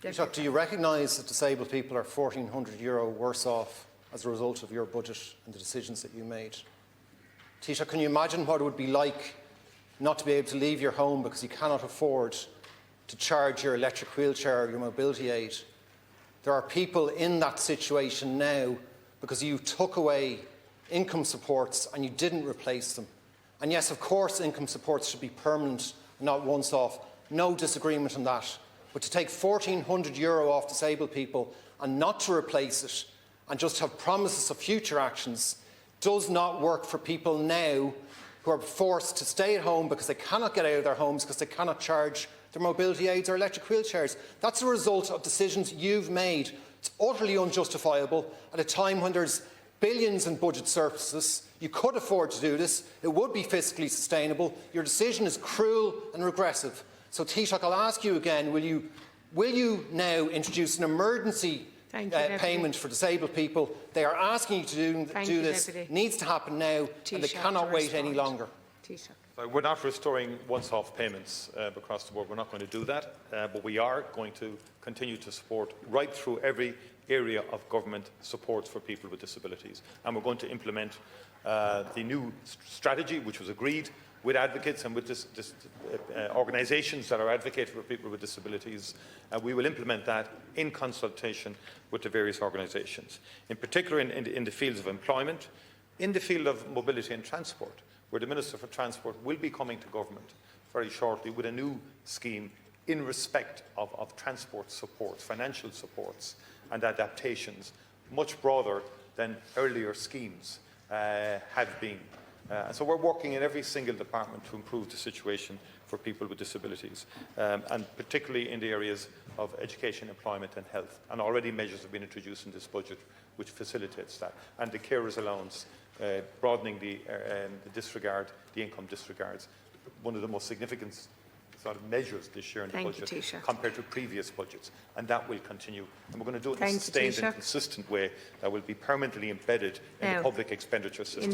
Taoiseach, do you recognise that disabled people are €1,400 worse off as a result of your budget and the decisions that you made? Taoiseach, can you imagine what it would be like not to be able to leave your home because you cannot afford to charge your electric wheelchair or your mobility aid? There are people in that situation now because you took away income supports and you didn't replace them. And yes, of course, income supports should be permanent and not once off. No disagreement on that. But to take €1,400 off disabled people and not to replace it and just have promises of future actions does not work for people now who are forced to stay at home because they cannot get out of their homes because they cannot charge their mobility aids or electric wheelchairs. That's a result of decisions you've made. It's utterly unjustifiable at a time when there's billions in budget surpluses. You could afford to do this. It would be fiscally sustainable. Your decision is cruel and regressive. So, Taoiseach, I'll ask you again, will you now introduce an emergency payment for disabled people? They are asking you to do this. It needs to happen now, and they cannot wait any longer. We're not restoring once-off payments across the board. We're not going to do that, but we are going to continue to support right through every area of government supports for people with disabilities. And we're going to implement the new strategy, which was agreed with advocates and with organisations that are advocating for people with disabilities. We will implement that in consultation with the various organisations, in particular in the fields of employment, in the field of mobility and transport, where the Minister for Transport will be coming to government very shortly with a new scheme in respect of transport supports, financial supports and adaptations, much broader than earlier schemes have been. So we're working in every single department to improve the situation for people with disabilities, and particularly in the areas of education, employment and health. And already measures have been introduced in this budget which facilitates that. And the carers allowance, broadening the disregard, the income disregards, one of the most significant sort of measures this year in the budget compared to previous budgets, and that will continue. And we're going to do it in a sustained and consistent way that will be permanently embedded in the public expenditure system.